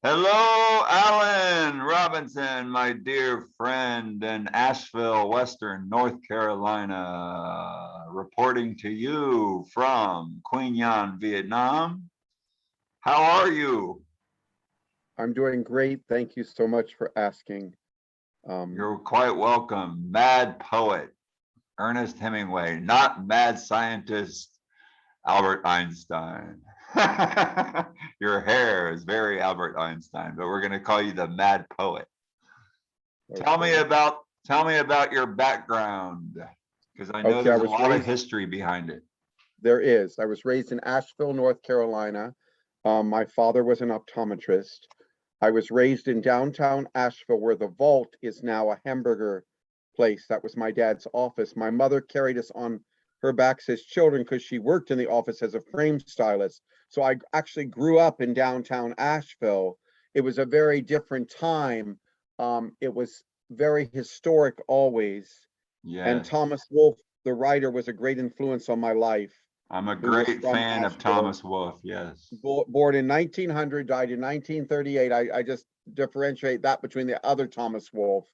Hello, Alan Robinson, my dear friend in Asheville, Western North Carolina, reporting to you from Queen Yan, Vietnam. How are you? I'm doing great. Thank you so much for asking. Um, You're quite welcome. Mad poet, Ernest Hemingway, not mad scientist, Albert Einstein. Your hair is very Albert Einstein, but we're going to call you the mad poet. Tell me okay. about tell me about your background because I know Okay, I there's a was lot of raised, history behind it. there is. I was raised in Asheville, North Carolina. My father was an optometrist. I was raised in downtown Asheville, where the Vault is now a hamburger place. That was my dad's office. My mother carried us on her backs as children because she worked in the office as a frame stylist. So I actually grew up in downtown Asheville. It was a very different time. It was very historic always. And Yes, Thomas Wolfe, the writer, was a great influence on my life, I'm a who was great from fan of Asheville, Thomas Wolfe. Yes, born in 1900, died in 1938. I just differentiate that between the other Thomas Wolfe.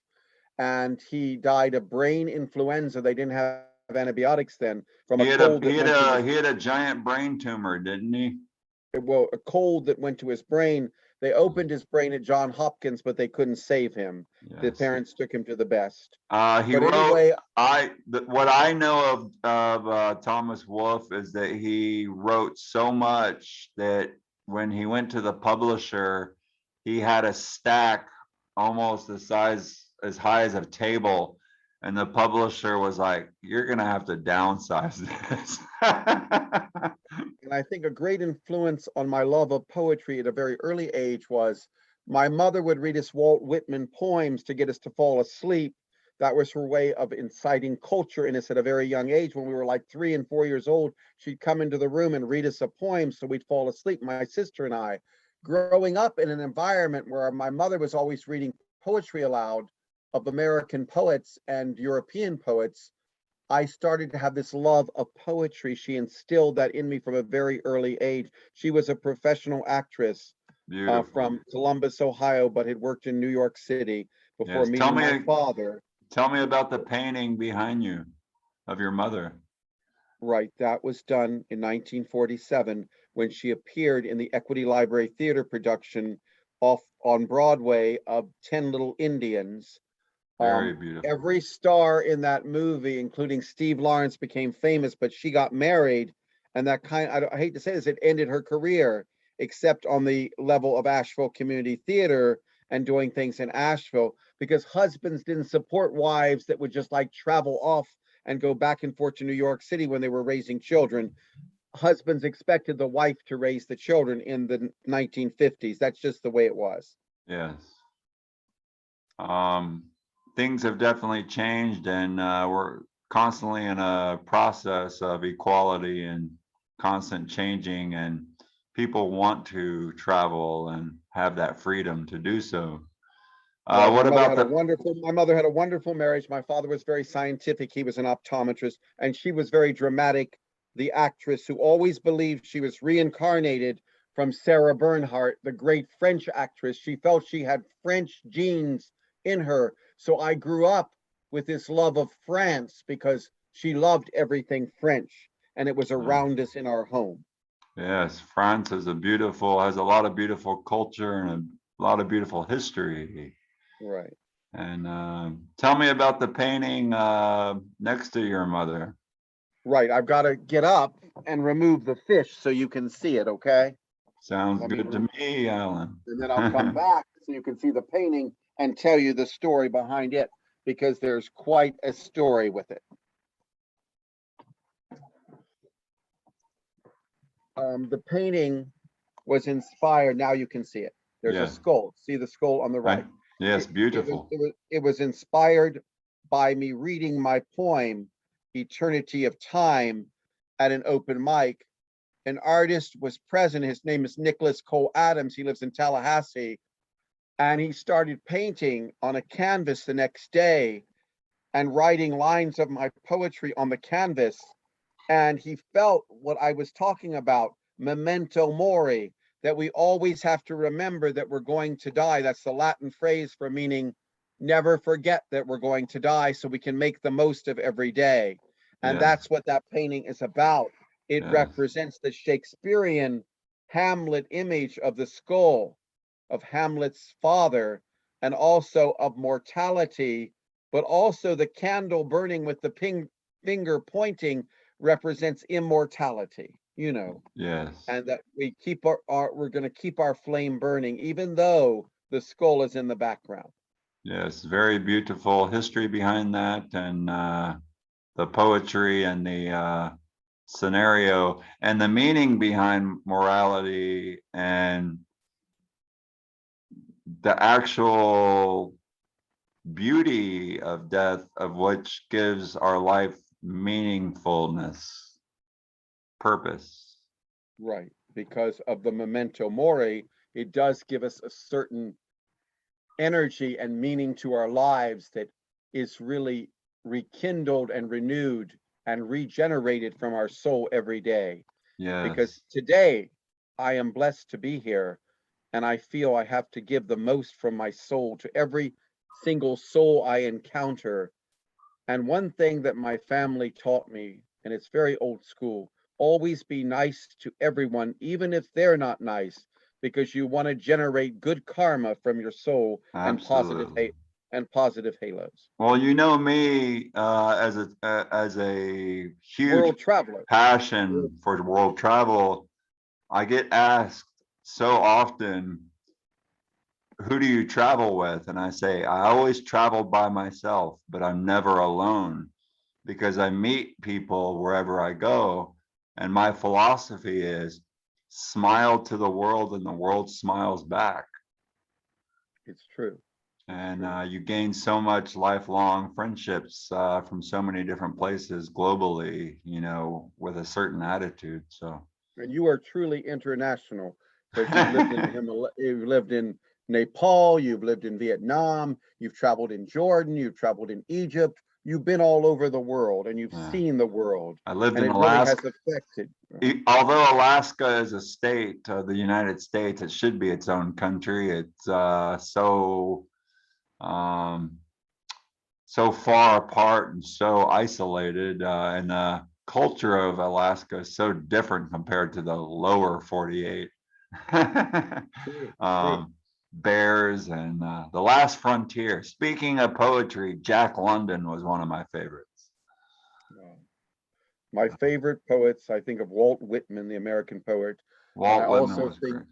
And he died of brain influenza. They didn't have antibiotics then, from a he had cold a that he went had to his a he had a giant brain tumor, didn't he? well, a cold that went to his brain. They opened his brain at John Hopkins, but they couldn't save him. The Yes. parents took him to the best. He But wrote. anyway, What I know of Thomas Wolfe is that he wrote so much that when he went to the publisher, he had a stack almost the size as high as a table, and the publisher was like, "You're gonna have to downsize this." and I think a great influence on my love of poetry at a very early age was my mother would read us Walt Whitman poems to get us to fall asleep. That was her way of inciting culture in us at a very young age. When we were like 3 and 4 years old, she'd come into the room and read us a poem so we'd fall asleep, my sister and I. Growing up in an environment where my mother was always reading poetry aloud of American poets and European poets, I started to have this love of poetry. She instilled that in me from a very early age. She was a professional actress Beautiful. from Columbus, Ohio, but had worked in New York City before Yes. Tell meeting my me. father. Tell me about the painting behind you of your mother. Right, that was done in 1947 when she appeared in the Equity Library Theater production off on Broadway of 10 Little Indians. Very Um, beautiful. every star in that movie, including Steve Lawrence, became famous, but she got married, and that I hate to say this, it ended her career, except on the level of Asheville Community Theater and doing things in Asheville, because husbands didn't support wives that would just like travel off and go back and forth to New York City when they were raising children. Husbands expected the wife to raise the children in the 1950s. That's just the way it was. Yes. Um, Things have definitely changed, and we're constantly in a process of equality and constant changing, and people want to travel and have that freedom to do so. Right. What about the My mother had a wonderful marriage. My father was very scientific. He was an optometrist, and she was very dramatic, the actress who always believed she was reincarnated from Sarah Bernhardt, the great French actress. She felt she had French genes in her. So I grew up with this love of France because she loved everything French, and it was uh, around us in our home. yes, France is a beautiful, has a lot of beautiful culture and a lot of beautiful history. Right. And tell me about the painting next to your mother. Right. I've got to get up and remove the fish so you can see it, okay? Sounds Let me good to me, Alan. and then I'll come back so you can see the painting and tell you the story behind it because there's quite a story with it. The painting was inspired. Now you can see it. There's a Yeah, skull. See the skull on the I right. yes, beautiful. It was inspired by me reading my poem, Eternity of Time, at an open mic. An artist was present. His name is Nicholas Cole Adams. He lives in Tallahassee. And he started painting on a canvas the next day and writing lines of my poetry on the canvas. And he felt what I was talking about, memento mori, that we always have to remember that we're going to die. That's the Latin phrase for meaning never forget that we're going to die so we can make the most of every day. And Yes, that's what that painting is about. It yes, represents the Shakespearean Hamlet image of the skull of Hamlet's father and also of mortality, but also the candle burning with the finger pointing represents immortality, yes, and that we keep we're going to keep our flame burning even though the skull is in the background. yes. Very beautiful history behind that, and the poetry and the scenario and the meaning behind morality and the actual beauty of death, of which gives our life meaningfulness, purpose. Right, because of the memento mori, it does give us a certain energy and meaning to our lives that is really rekindled and renewed and regenerated from our soul every day. Because Yes, today I am blessed to be here, and I feel I have to give the most from my soul to every single soul I encounter. And one thing that my family taught me, and it's very old school, always be nice to everyone, even if they're not nice, because you want to generate good karma from your soul and absolutely. positive halos. Well, you know me as a huge World traveler. passion for world travel. I get asked so often, who do you travel with? And I say, I always travel by myself, but I'm never alone because I meet people wherever I go. And my philosophy is smile to the world and the world smiles back. It's true. It's And true. you gain so much lifelong friendships from so many different places globally, with a certain attitude. So, And you are truly international because you've lived in the you've lived in Nepal, you've lived in Vietnam, you've traveled in Jordan, you've traveled in Egypt, you've been all over the world and you've yeah. seen the world, I lived and in it really has Alaska. affected. Although Alaska is a state of the United States, it should be its own country. It's um, so far apart and so isolated, and the culture of Alaska is so different compared to the lower 48. True, true. um, Bears and The Last Frontier. Speaking of poetry, Jack London was one of my favorites. Uh, my favorite poets, I think of Walt Whitman, the American poet, and I Walt Whitman also was think great.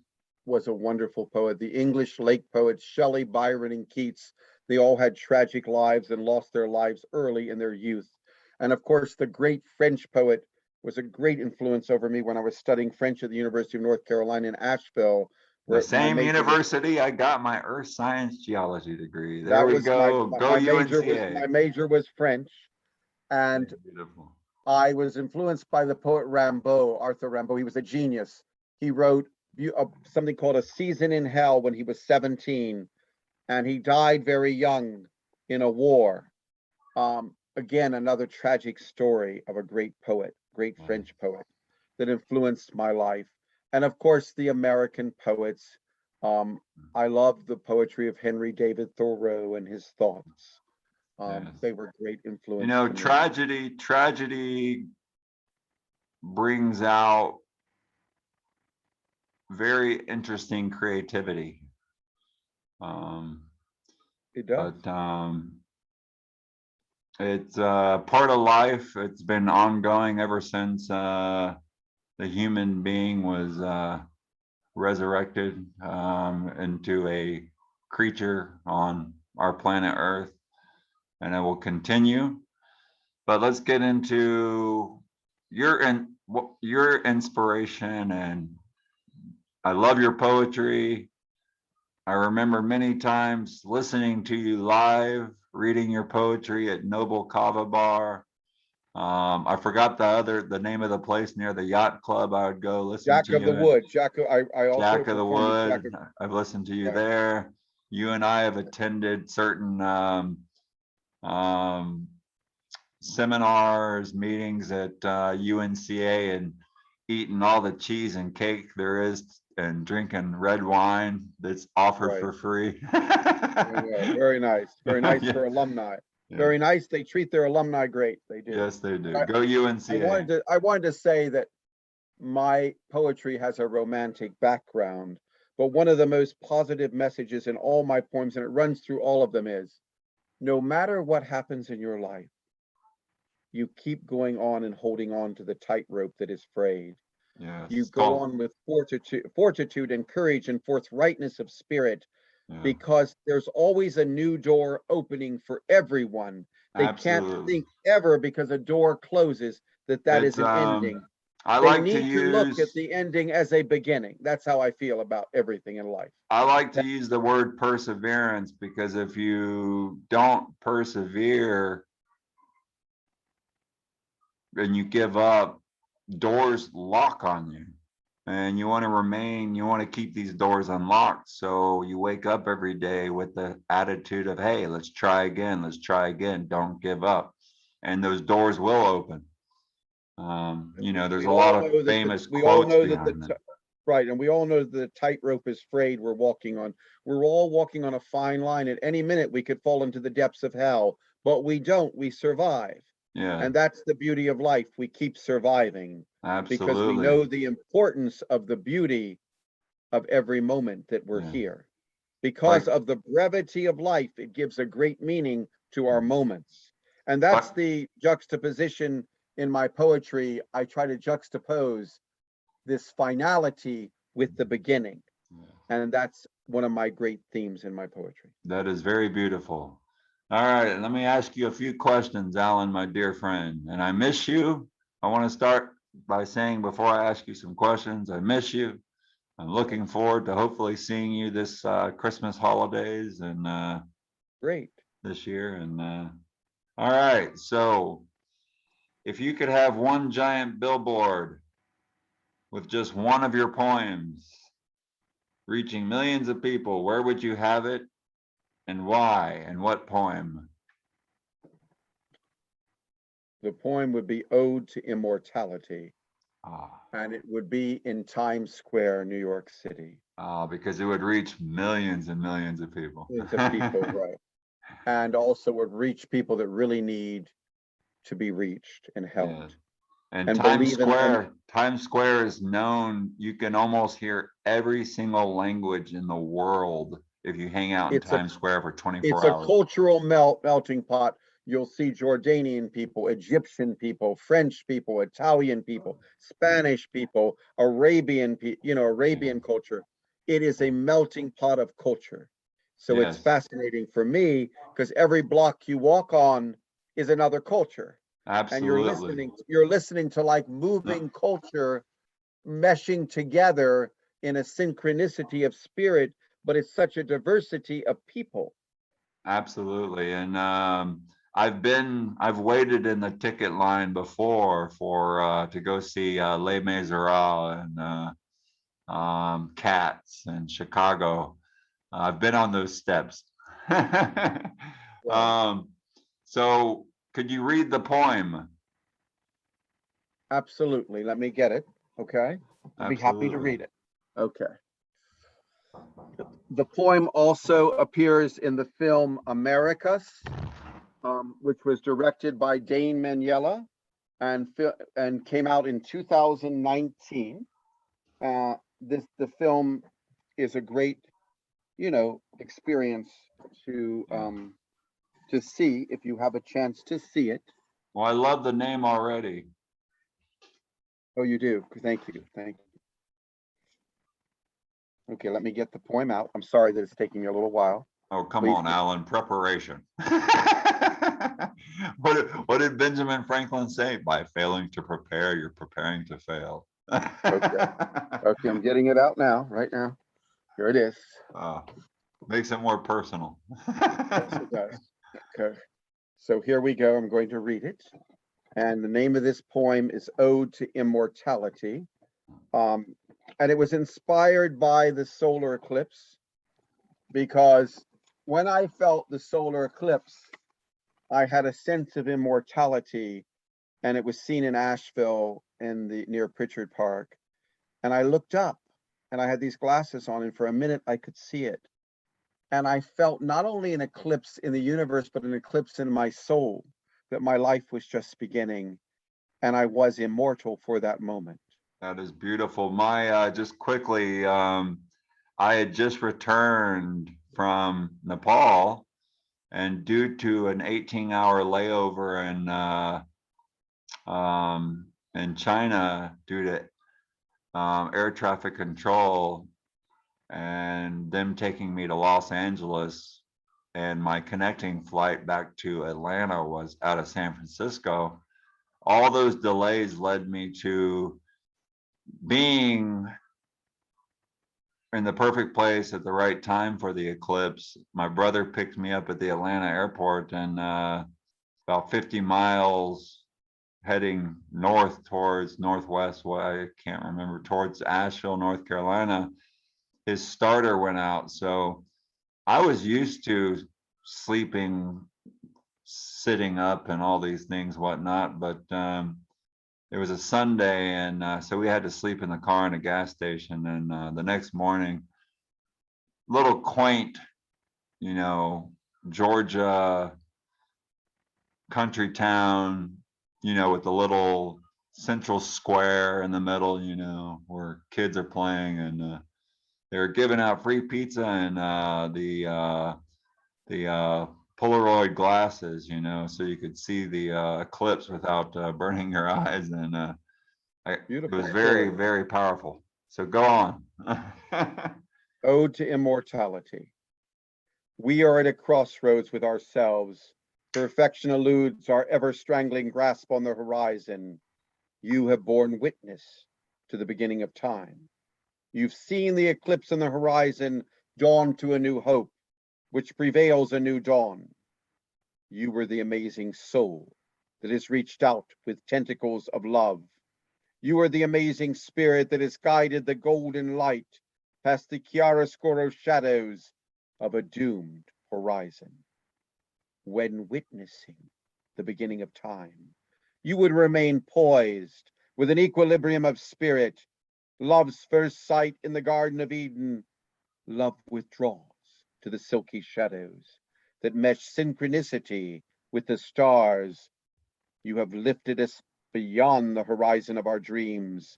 was a wonderful poet. The English lake poets, Shelley, Byron, and Keats, they all had tragic lives and lost their lives early in their youth. And of course, the great French poet was a great influence over me when I was studying French at the University of North Carolina in Asheville, The where my same major was university I got my earth science geology degree. There that we was go. Go my UNCA. major was French, and Beautiful. I was influenced by the poet Rimbaud, Arthur Rimbaud. He was a genius. He wrote something called A Season in Hell when he was 17, and he died very young in a war. Again, another tragic story of a great poet, great Yeah. French poet that influenced my life. And of course, the American poets. Um, I love the poetry of Henry David Thoreau and his thoughts. Yes. They were great influence to me. Tragedy brings out very interesting creativity. Um, It does. but it's part of life. It's been ongoing ever since the human being was resurrected into a creature on our planet Earth, and it will continue. But let's get into your inspiration, and I love your poetry. I remember many times listening to you live, reading your poetry at Noble Kava Bar. I forgot the name of the place near the yacht club. I would go listen Jack to of the you at Wood. I also Jack of the performed at Jack Wood. of I've listened to you right. there. You and I have attended certain um, seminars, meetings at UNCA, and eating all the cheese and cake there is and drinking red wine that's offered Right. for free. Very nice. Very nice Yeah, for alumni. yeah. Very nice. They treat their alumni great. They do. Yes, they do. But Go I UNCA. wanted to say that my poetry has a romantic background, but one of the most positive messages in all my poems, and it runs through all of them, is no matter what happens in your life, you keep going on and holding on to the tightrope that is frayed. You Yes. go on with fortitude and courage and forthrightness of spirit, Yeah, because there's always a new door opening for everyone. They can't absolutely. think ever because a door closes that It's is an ending. I They like to need to look at use the ending as a beginning. That's how I feel about everything in life. I like to That use the word perseverance because if you don't persevere and you give up, doors lock on you. And you want to remain, you want to keep these doors unlocked. So you wake up every day with the attitude of, hey, let's try again, let's try again, don't give up. And those doors will open. There's we a lot all of know that famous we all quotes know that behind them. right, and we all know that the tightrope is frayed we're walking on. We're all walking on a fine line. At any minute we could fall into the depths of hell, but we don't. We survive. Yeah, And that's the beauty of life. We keep surviving because we absolutely. know the importance of the beauty of every moment that we're Yeah. here. Like, Because of the brevity of life, it gives a great meaning to our moments. And that's but the juxtaposition in my poetry. I try to juxtapose this finality with the beginning. And that's one of my great themes in my poetry. that is very beautiful. All right, let me ask you a few questions, Alan, my dear friend. And I miss you. I want to start by saying before I ask you some questions, I miss you. I'm looking forward to hopefully seeing you this Christmas holidays and Great. this year. And all right, so if you could have one giant billboard with just one of your poems reaching millions of people, where would you have it and why and what poem? The poem would be Ode to Immortality, Ah, and it would be in Times Square, New York City. because it would reach millions and millions of people. Millions of people, right? And also would reach people that really need to be reached and Yeah. helped And and believe in them. Times Square is known, you can almost hear every single language in the world if you hang out in It's a Times Square for it's 24 a hours. cultural melting pot. You'll see Jordanian people, Egyptian people, French people, Italian people, Yeah, Spanish people, yeah. Arabian culture. It is a melting pot of culture. So it's Yes, fascinating for me because every block you walk on is another culture. And absolutely. you're listening to like No, moving culture meshing together in a synchronicity of spirit, but it's such a diversity of people. absolutely. And I've waited in the ticket line before for to go see Les Miserables and Cats in Chicago. I've been on those steps. Right. um, so could you read the poem? Absolutely. Let me get it. Okay. I'll be happy to Absolutely. read it. Okay. The poem also appears in the film Americas, which was directed by Dane Maniella and came out in 2019. The film is a great, experience to Yeah. to see if you have a chance to see it. Well, I love the name already. Oh, you do. Thank you. Thank you. Okay, let me get the poem out. I'm sorry that it's taking me a little while. Oh, come Please. on, Alan. Preparation. What did Benjamin Franklin say? By failing to prepare, you're preparing to fail. Okay. Okay, I'm getting it out now, right now. Here it is. uh, makes it more personal. Yes, it does. Okay. So here we go. I'm going to read it. And the name of this poem is Ode to Immortality. Um, and it was inspired by the solar eclipse because when I felt the solar eclipse, I had a sense of immortality, and it was seen in Asheville near Pritchard Park, and I looked up, and I had these glasses on, and for a minute I could see it. And I felt not only an eclipse in the universe, but an eclipse in my soul, that my life was just beginning, and I was immortal for that moment. That is beautiful. Just quickly, I had just returned from Nepal, and due to an 18-hour layover in China due to air traffic control and them taking me to Los Angeles, and my connecting flight back to Atlanta was out of San Francisco. All those delays led me to being in the perfect place at the right time for the eclipse. My brother picked me up at the Atlanta airport, and about 50 miles heading north towards northwest, well, I can't remember, towards Asheville, North Carolina, his starter went out. So I was used to sleeping, sitting up, and all these things, whatnot. But it was a Sunday, and so we had to sleep in the car in a gas station. And the next morning, little quaint, you know, Georgia country town, with the little central square in the middle, where kids are playing, and they're giving out free pizza and the Polaroid glasses, so you could see the eclipse without burning your eyes, and it Beautiful was very, story. very powerful. So go on. Ode to Immortality. We are at a crossroads with ourselves. Perfection eludes our ever-strangling grasp on the horizon. You have borne witness to the beginning of time. You've seen the eclipse on the horizon dawn to a new hope, which prevails a new dawn. You were the amazing soul that has reached out with tentacles of love. You are the amazing spirit that has guided the golden light past the chiaroscuro shadows of a doomed horizon. When witnessing the beginning of time, you would remain poised with an equilibrium of spirit. Love's first sight in the Garden of Eden, love withdraws to the silky shadows that mesh synchronicity with the stars. You have lifted us beyond the horizon of our dreams.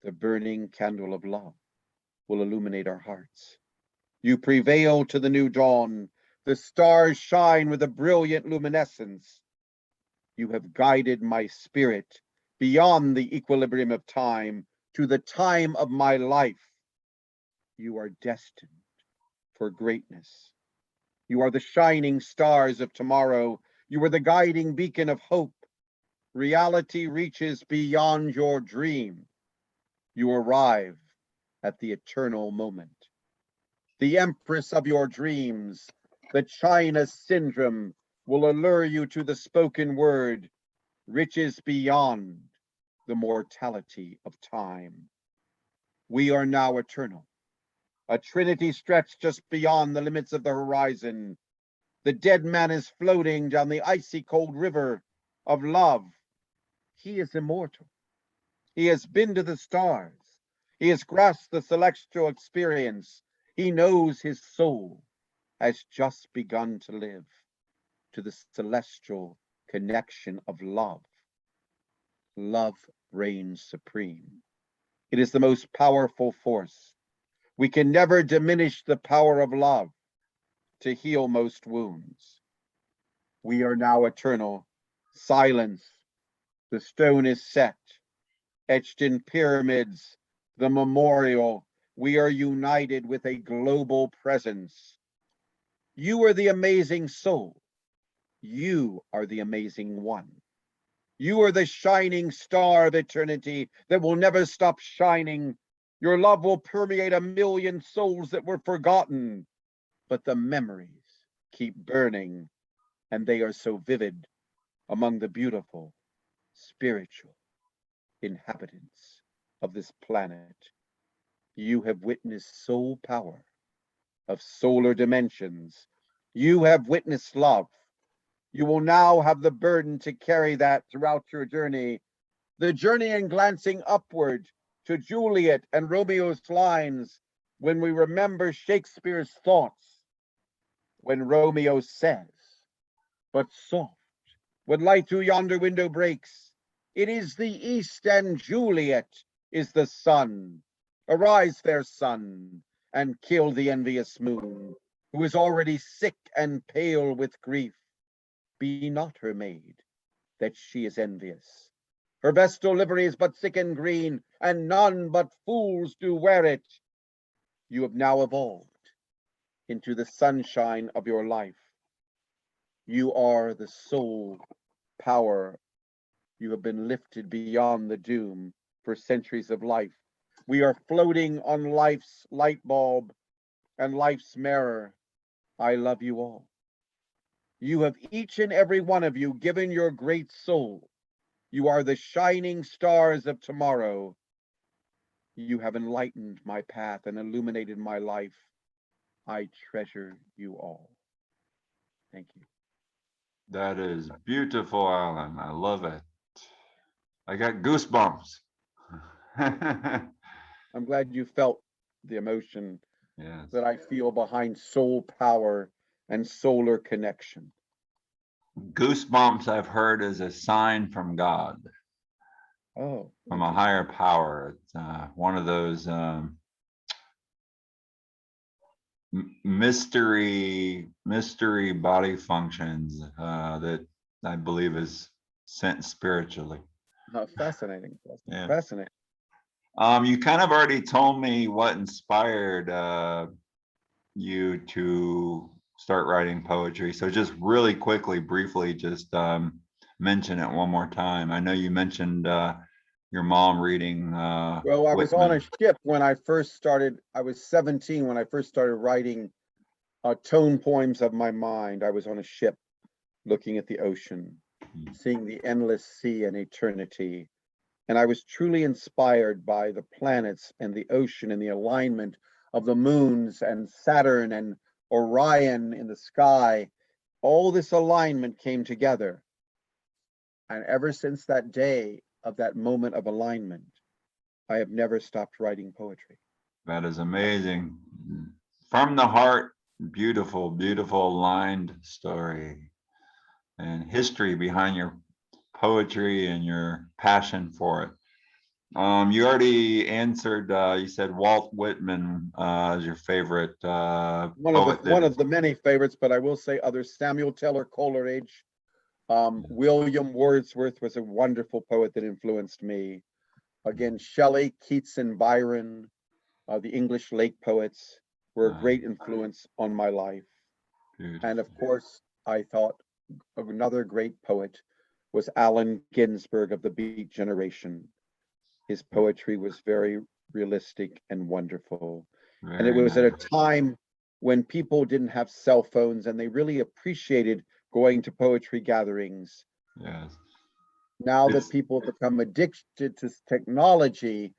The burning candle of love will illuminate our hearts. You prevail to the new dawn. The stars shine with a brilliant luminescence. You have guided my spirit beyond the equilibrium of time to the time of my life. You are destined for greatness. You are the shining stars of tomorrow. You are the guiding beacon of hope. Reality reaches beyond your dream. You arrive at the eternal moment. The empress of your dreams, the China syndrome, will allure you to the spoken word, riches beyond the mortality of time. We are now eternal, a trinity stretched just beyond the limits of the horizon. The dead man is floating down the icy cold river of love. He is immortal. He has been to the stars. He has grasped the celestial experience. He knows his soul has just begun to live to the celestial connection of love. Love reigns supreme. It is the most powerful force. We can never diminish the power of love to heal most wounds. We are now eternal. Silence. The stone is set, etched in pyramids, the memorial. We are united with a global presence. You are the amazing soul. You are the amazing one. You are the shining star of eternity that will never stop shining. Your love will permeate a million souls that were forgotten, but the memories keep burning, and they are so vivid among the beautiful, spiritual inhabitants of this planet. You have witnessed soul power of solar dimensions. You have witnessed love. You will now have the burden to carry that throughout your journey. The journeying glancing upward to Juliet and Romeo's lines, when we remember Shakespeare's thoughts, when Romeo says, but soft, when light through yonder window breaks, it is the east and Juliet is the sun. Arise, fair sun, and kill the envious moon, who is already sick and pale with grief. Be not her maid, that she is envious. Her vestal livery is but sick and green, and none but fools do wear it. You have now evolved into the sunshine of your life. You are the sole power. You have been lifted beyond the doom for centuries of life. We are floating on life's light bulb and life's mirror. I love you all. You have each and every one of you given your great soul. You are the shining stars of tomorrow. You have enlightened my path and illuminated my life. I treasure you all. Thank you. That is beautiful, Alan. I love it. I got goosebumps. I'm glad you felt the emotion Yes. that I feel behind soul power and solar connection. Goosebumps, I've heard, is a sign from God, Oh, from a higher power. It's one of those mystery body functions that I believe is sent spiritually. fascinating. Yeah. Fascinating. You kind of already told me what inspired you to start writing poetry. So just really quickly, briefly, just mention it one more time. I know you mentioned your mom reading Well, I was on a Whitman. ship when I first started. I was 17 when I first started writing tone poems of my mind. I was on a ship looking at the ocean, seeing the endless sea and eternity. And I was truly inspired by the planets and the ocean and the alignment of the moons and Saturn and Orion in the sky. All this alignment came together. And ever since that day of that moment of alignment, I have never stopped writing poetry. That is amazing. From the heart, beautiful, beautiful aligned story and history behind your poetry and your passion for it. You already answered. You said Walt Whitman is your favorite poet. One of the many favorites, but I will say others. Samuel Taylor Coleridge, William Wordsworth was a wonderful poet that influenced me. Again, Shelley, Keats, and Byron, the English lake poets, were a great influence on my life. Beautiful. And of course, I thought another great poet was Allen Ginsberg of the Beat Generation. His poetry was very realistic and wonderful. And it Very was at a nice. time when people didn't have cell phones and they really appreciated going to poetry gatherings. Yes. Now that It's people have become addicted to technology,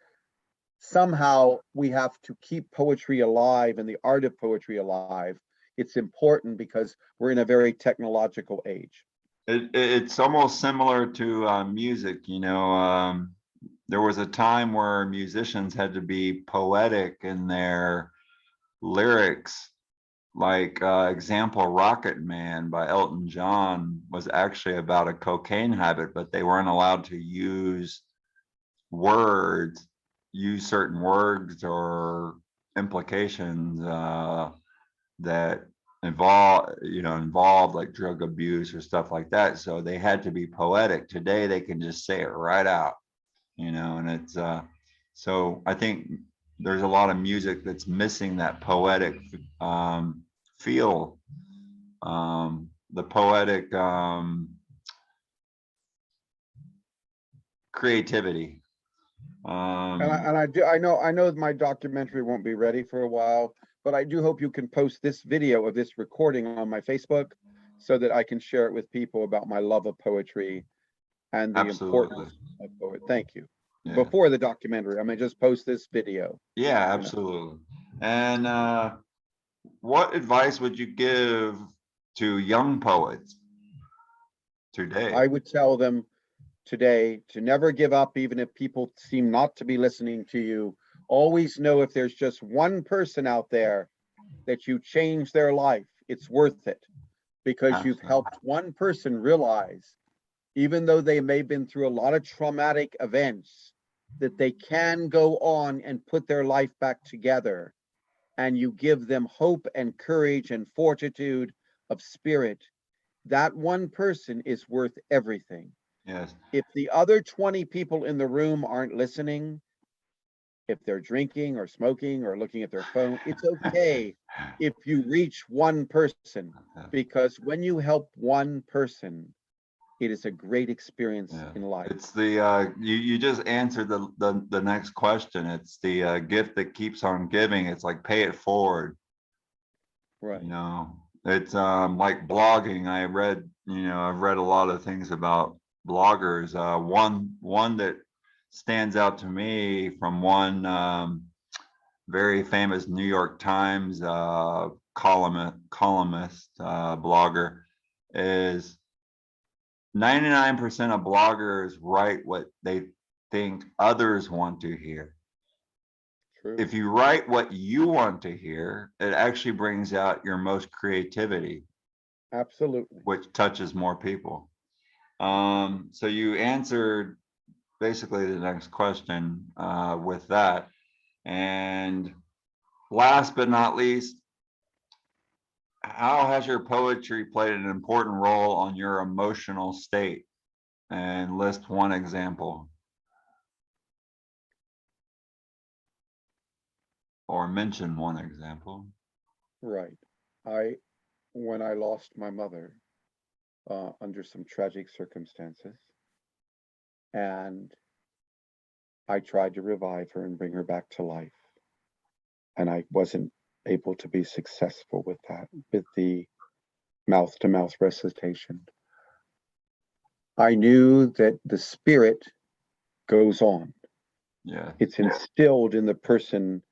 somehow we have to keep poetry alive and the art of poetry alive. It's important because we're in a very technological age. it's almost similar to music. You know, there was a time where musicians had to be poetic in their lyrics. Like example, Rocket Man by Elton John was actually about a cocaine habit, but they weren't allowed to words, use certain words or implications that involved like drug abuse or stuff like that. So they had to be poetic. Today they can just say it right out, and it's so I think there's a lot of music that's missing that poetic feel, the poetic creativity. I know my documentary won't be ready for a while, but I do hope you can post this video of this recording on my Facebook so that I can share it with people about my love of poetry and the Absolutely. importance of poetry. Thank you. Yeah. Before the documentary, I may just post this video. Yeah, absolutely. And what advice would you give to young poets today? I would tell them today to never give up, even if people seem not to be listening to you. Always know if there's just one person out there that you change their life, it's worth it, because you've Absolutely. helped one person realize, even though they may have been through a lot of traumatic events, that they can go on and put their life back together. And you give them hope and courage and fortitude of spirit. That one person is worth everything. Yes. If the other 20 people in the room aren't listening, if they're drinking or smoking or looking at their phone, it's okay if you reach one person, because when you help one person, it is a great experience Yeah, in life. it's the you just answered the next question. It's the gift that keeps on giving. It's like pay it forward. Right. You know, it's like blogging. I've read a lot of things about bloggers. One that stands out to me from one very famous New York Times columnist blogger is 99% of bloggers write what they think others want to hear. True. If you write what you want to hear, it actually brings out your most creativity, Absolutely. which touches more people. So you answered basically the next question with that. And last but not least, how has your poetry played an important role on your emotional state? And list one example or mention one example. Right. I, when I lost my mother under some tragic circumstances, and I tried to revive her and bring her back to life, and I wasn't able to be successful with that, with the mouth to mouth resuscitation. I knew that the spirit goes on. Yeah. It's instilled in the person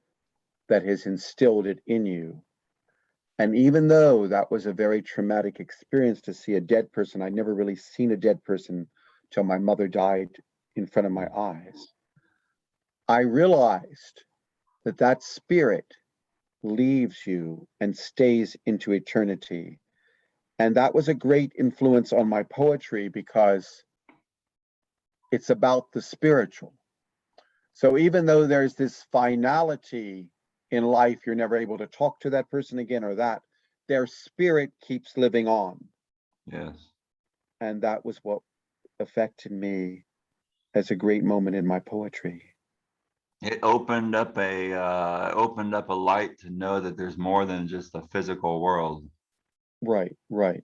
that has instilled it in you. And even though that was a very traumatic experience to see a dead person, I'd never really seen a dead person till my mother died in front of my eyes. I realized that that spirit leaves you and stays into eternity. And that was a great influence on my poetry because it's about the spiritual. So even though there's this finality in life, you're never able to talk to that person again or that, their spirit keeps living on. Yes. And that was what affected me as a great moment in my poetry. It opened up a light to know that there's more than just the physical world. Right, right.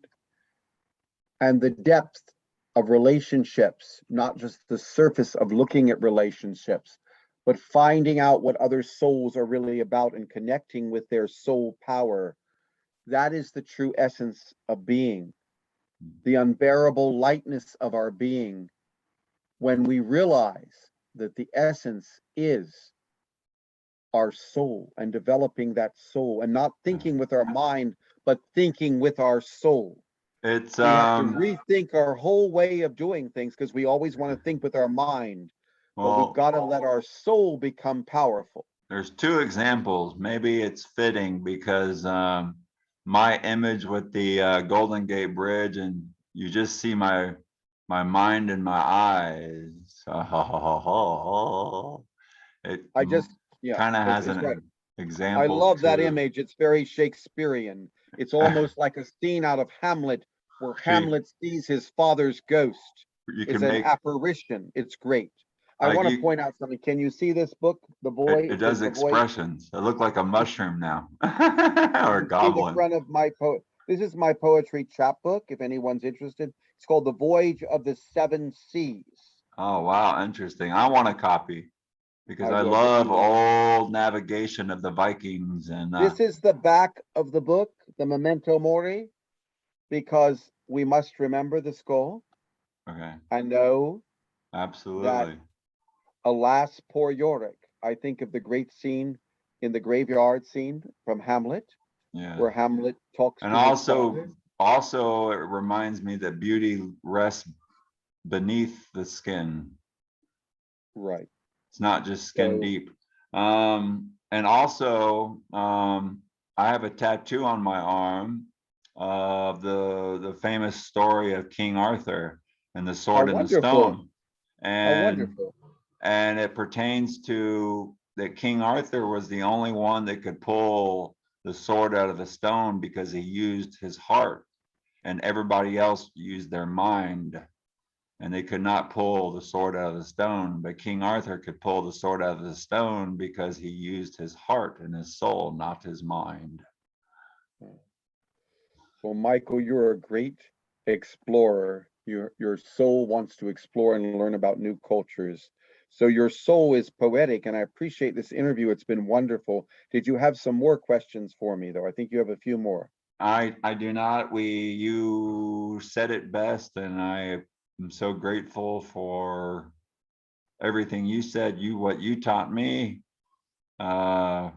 And the depth of relationships, not just the surface of looking at relationships, but finding out what other souls are really about and connecting with their soul power. That is the true essence of being, the unbearable lightness of our being, when we realize that the essence is our soul and developing that soul and not thinking with our mind, but thinking with our soul. It's We have to rethink our whole way of doing things because we always want to think with our mind, but we've well, got to let our soul become powerful. there's two examples. Maybe it's fitting because my image with the Golden Gate Bridge, and you just see my mind in my eyes. It I just, yeah, kind of has it's right. an I examples love that to image. It's very Shakespearean. It's almost like a scene out of Hamlet where see. Hamlet sees his father's ghost You is can an make apparition. It's great. I like want to you. point out something. Can you see this book, It does The Voyage? expressions. It looked like a mushroom now, Can or a you see the goblin. front of my This is my poetry chapbook, if anyone's interested. It's called The Voyage of the Seven Seas. Oh wow, interesting. I want a copy because I I will get love you one. old navigation of the Vikings and This is the back of the book, the memento mori, because we must remember the skull okay, and know that, absolutely. alas, poor Yorick. I think of the great scene in the graveyard scene from Hamlet, Yeah. where Hamlet talks And to his father. also it reminds me that beauty rests beneath the skin. Right. It's not just skin So deep. And also, I have a tattoo on my arm of the famous story of King Arthur and the how sword and the wonderful. stone. How And wonderful. it pertains to that King Arthur was the only one that could pull the sword out of the stone because he used his heart, and everybody else used their mind, and they could not pull the sword out of the stone. But King Arthur could pull the sword out of the stone because he used his heart and his soul, not his mind. Well, Michael, you're a great explorer. Your soul wants to explore and learn about new cultures. So your soul is poetic, and I appreciate this interview. It's been wonderful. Did you have some more questions for me, though? I think you have a few more. I do not. You said it best, and I am so grateful for everything you said. What you taught me, how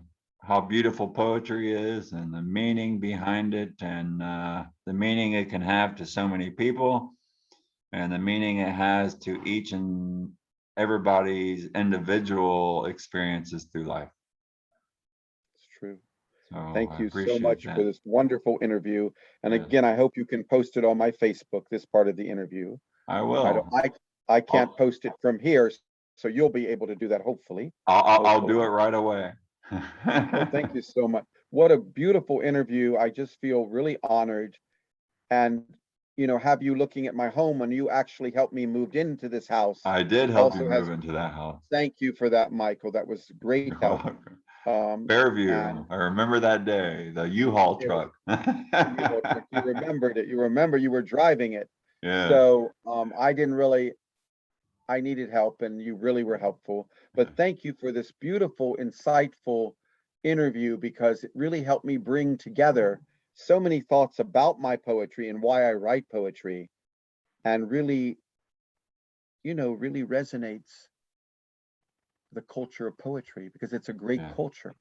beautiful poetry is, and the meaning behind it, and the meaning it can have to so many people, and the meaning it has to each and everybody's individual experiences through life. It's true. So Thank I you so appreciate much for that. this wonderful interview. And Yes, again, I hope you can post it on my Facebook, this part of the interview. I I don't, will. I can't I'll, post it from here, so you'll be able to do that, hopefully. I'll Hopefully. do it right away. Well, thank you so much. What a beautiful interview. I just feel really honored. And, have you looking at my home when you actually helped me move into this house I did help you also move has, into that house. thank you for that, Michael. That was great You're help. welcome. And Fairview, I remember that day, the U-Haul it was truck. the U-Haul truck. You remembered it. You remember you were driving it. Yes, So I needed help and you really were helpful. But thank you for this beautiful, insightful interview because it really helped me bring together so many thoughts about my poetry and why I write poetry and really, really resonates the culture of poetry because it's a great yeah, culture.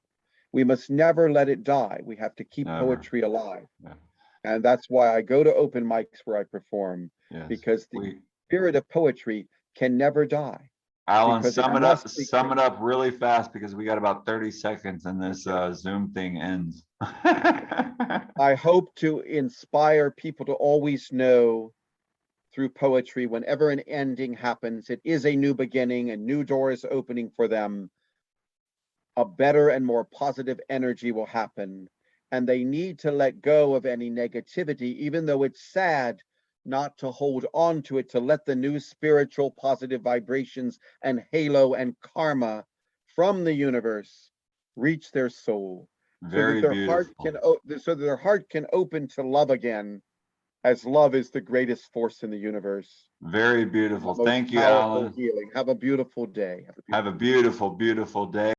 We must never let it die. We have to keep never. poetry alive. Yeah, And that's why I go to open mics where I perform yes. because the spirit of poetry can never die Alan, because it must be sum it kept. up really fast because we got about 30 seconds and this Okay. Zoom thing ends. I hope to inspire people to always know through poetry, whenever an ending happens, it is a new beginning, a new door is opening for them. A better and more positive energy will happen. And they need to let go of any negativity, even though it's sad, not to hold on to it, to let the new spiritual positive vibrations and halo and karma from the universe reach their soul so that Very their heart beautiful. can open to love again, as love is the greatest force in the universe Very and the beautiful. most Thank you, powerful Alan. healing. Have a beautiful day. Have a beautiful, beautiful day.